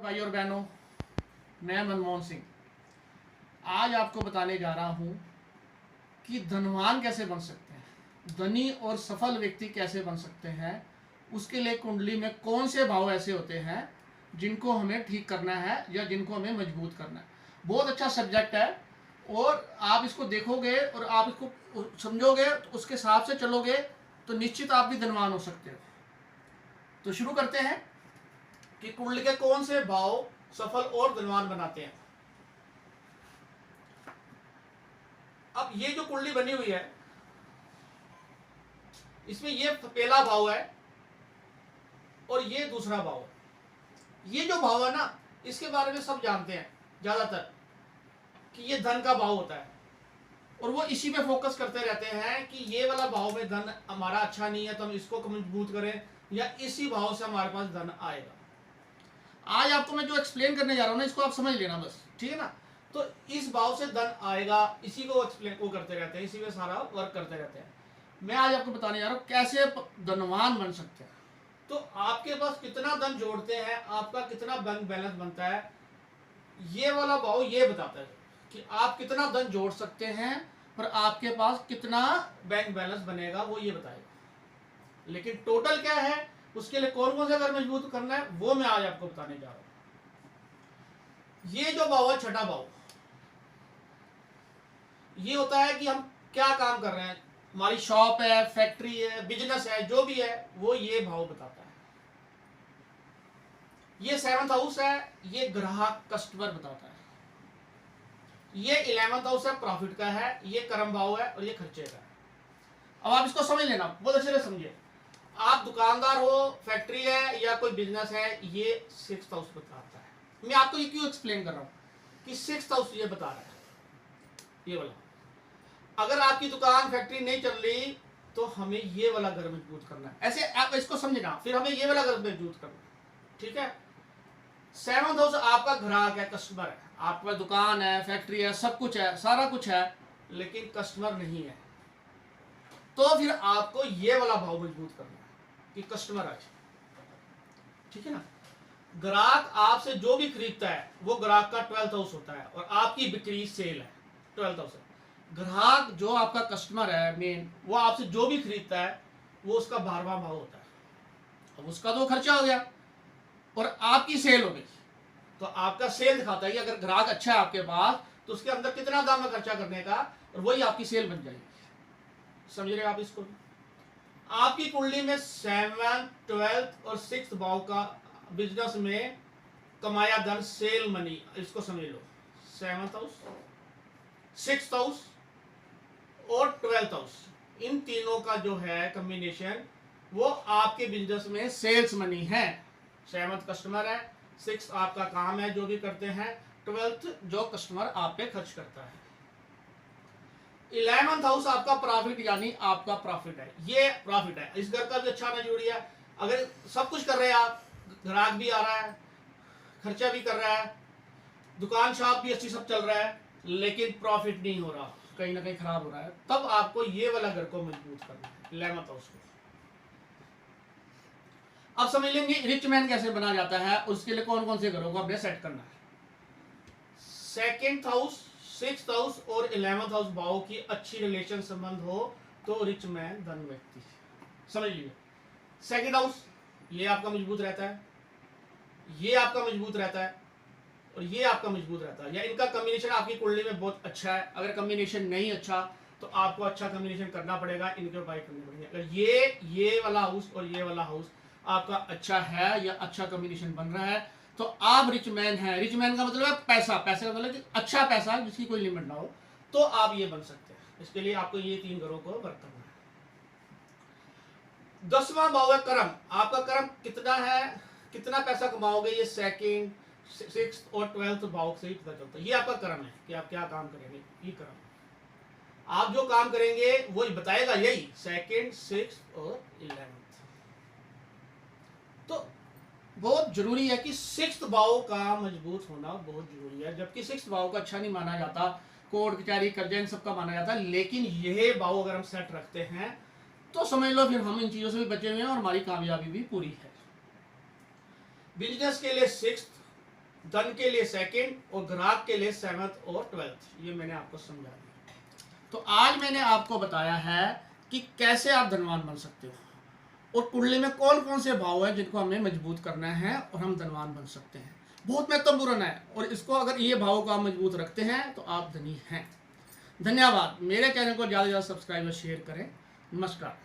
भाई और बहनों, मैं मनमोहन सिंह आज आपको बताने जा रहा हूँ कि धनवान कैसे बन सकते हैं, धनी और सफल व्यक्ति कैसे बन सकते हैं। उसके लिए कुंडली में कौन से भाव ऐसे होते हैं जिनको हमें ठीक करना है या जिनको हमें मजबूत करना है। बहुत अच्छा सब्जेक्ट है और आप इसको देखोगे और आप इसको समझोगे तो उसके हिसाब से चलोगे तो निश्चित आप भी धनवान हो सकते हो। तो शुरू करते हैं कि कुंडली के कौन से भाव सफल और धनवान बनाते हैं। अब ये जो कुंडली बनी हुई है इसमें ये पहला भाव है और ये दूसरा भाव है। ये जो भाव है ना, इसके बारे में सब जानते हैं ज्यादातर कि ये धन का भाव होता है और वो इसी पे फोकस करते रहते हैं कि ये वाला भाव में धन हमारा अच्छा नहीं है तो हम इसको मजबूत करें या इसी भाव से हमारे पास धन आएगा। आज आपको मैं जो एक्सप्लेन करने जा रहा हूं ना, इसको आप समझ लेना बस, ठीक है ना। तो इस भाव से धन आएगा, इसी को एक्सप्लेन वो करते रहते हैं, इसी में सारा वर्क करते रहते हैं। मैं आज आपको बताने जा रहा हूं कैसे धनवान बन सकते हैं। तो आपके पास कितना धन जोड़ते हैं, आपका कितना बैंक बैलेंस बनता है, ये वाला भाव ये बताता है कि आप कितना धन जोड़ सकते हैं और आपके पास कितना बैंक बैलेंस बनेगा, वो ये बताएगा। लेकिन टोटल क्या है, उसके लिए कौन कौन से घर मजबूत करना है, वो मैं आज आपको बताने जा रहा हूं। ये जो भाव है छठा भाव, ये होता है कि हम क्या काम कर रहे हैं, हमारी शॉप है, फैक्ट्री है, बिजनेस है, जो भी है वो ये भाव बताता है। ये 7th हाउस है, ये ग्राहक कस्टमर बताता है। ये 11th हाउस है, प्रॉफिट का है, ये कर्म भाव है और ये खर्चे का है। अब आप इसको समझ लेना, बहुत अच्छे से समझिए। आप दुकानदार हो, फैक्ट्री है या कोई बिजनेस है, ये 6th हाउस बताता है। मैं आपको ये क्यों एक्सप्लेन कर रहा हूं कि 6th हाउस ये बता रहा है, ये वाला। अगर आपकी दुकान फैक्ट्री नहीं चल रही तो हमें ये वाला घर मजबूत करना है। ऐसे आप इसको समझना, फिर हमें ये वाला घर मजबूत करना है, ठीक है। 7th हाउस आपका ग्राहक है, कस्टमर है, आपका दुकान है, फैक्ट्री है, सब कुछ है, सारा कुछ है, लेकिन कस्टमर नहीं है। तो फिर आपको ये वाला भाव मजबूत करना है कि कस्टमर आ जाए, ठीक है ना। ग्राहक आपसे जो भी खरीदता है वो ग्राहक का 12th हाउस होता है और आपकी बिक्री सेल है 12th हाउस है। ग्राहक जो आपका कस्टमर है मेन, वो आपसे जो भी खरीदता है वो उसका 12वां भाव होता है। अब उसका तो खर्चा हो गया और आपकी सेल हो गई, तो आपका सेल दिखाता है कि अगर ग्राहक अच्छा है आपके पास तो उसके अंदर कितना दाम है खर्चा करने का, और वही आपकी सेल बन जाएगी। समझ रहे आप इसको। आपकी कुंडली में 7th, 12th और 6th भाव का बिजनेस में कमाया धन, सेल मनी, इसको समझ लो। 7th हाउस, 6th हाउस और 12th हाउस, इन तीनों का जो है कॉम्बिनेशन वो आपके बिजनेस में सेल्स मनी है। 7th कस्टमर है, 6th आपका काम है जो भी करते हैं, 12th जो कस्टमर आप पे खर्च करता है। 11th हाउस आपका प्रॉफिट, यानी आपका प्रॉफिट है, ये प्रॉफिट है। इस घर का भी अच्छा नजूरी है। अगर सब कुछ कर रहे हैं आप, ग्राहक भी आ रहा है, खर्चा भी कर रहा है, दुकान शॉप भी अच्छी सब चल रहा है, लेकिन प्रॉफिट नहीं हो रहा, कहीं ना कहीं खराब हो रहा है, तब आपको ये वाला घर को मजबूत करना है, 11th हाउस को। अब समझ लेंगे रिच मैन कैसे बना जाता है, उसके लिए कौन कौन से घरों को अपने सेट करना है। 2nd हाउस, 6th हाउस और 11th हाउस भाव की अच्छी रिलेशन संबंध हो तो रिच मैन धन व्यक्ति, समझ लीजिए। 2nd हाउस ये आपका मजबूत रहता है, ये आपका मजबूत रहता है और ये आपका मजबूत रहता है, या इनका कॉम्बिनेशन आपकी कुंडली में बहुत अच्छा है। अगर कॉम्बिनेशन नहीं अच्छा तो आपको अच्छा कॉम्बिनेशन करना पड़ेगा, इनके उपाय करने पड़ेंगे। अगर ये वाला हाउस और ये वाला हाउस आपका अच्छा है या अच्छा कॉम्बिनेशन बन रहा है तो आप रिच मैन है। रिच मैन का मतलब है पैसा, पैसे का मतलब कि अच्छा पैसा जिसकी कोई लिमिट ना हो, तो आप ये बन सकते हैं। इसके लिए आपको ये 3 घरों को वर्क करना है। 10वां भाव है कर्म। आपका कर्म कितना है, कितना पैसा कमाओगे, ये 2nd, 6th और 12th भाव से ही पता चलता है। ये आपका कर्म है कि आप क्या काम करेंगे, ये कर्म। आप जो काम करेंगे वो बताएगा यही 2nd, 6th और 11th। तो बहुत जरूरी है कि 6th भाव का मजबूत होना बहुत जरूरी है, जबकि 6th भाव का अच्छा नहीं माना जाता, कोर्ट कचहरी कर्जा इन सबका माना जाता है, लेकिन यह भाव अगर हम सेट रखते हैं तो समझ लो फिर हम इन चीजों से भी बचे हुए हैं और हमारी कामयाबी भी पूरी है। बिजनेस के लिए 6th धन के लिए सेकंड और ग्राहक के लिए 7th और 12th। ये मैंने आपको समझा दिया। तो आज मैंने आपको बताया है कि कैसे आप धनवान बन सकते हो और कुंडली में कौन कौन से भाव है जिनको हमें मजबूत करना है और हम धनवान बन सकते हैं। बहुत महत्वपूर्ण है और इसको अगर ये भावों को आप मजबूत रखते हैं तो आप धनी हैं। धन्यवाद। मेरे चैनल को ज़्यादा से ज़्यादा सब्सक्राइब और शेयर करें। नमस्कार।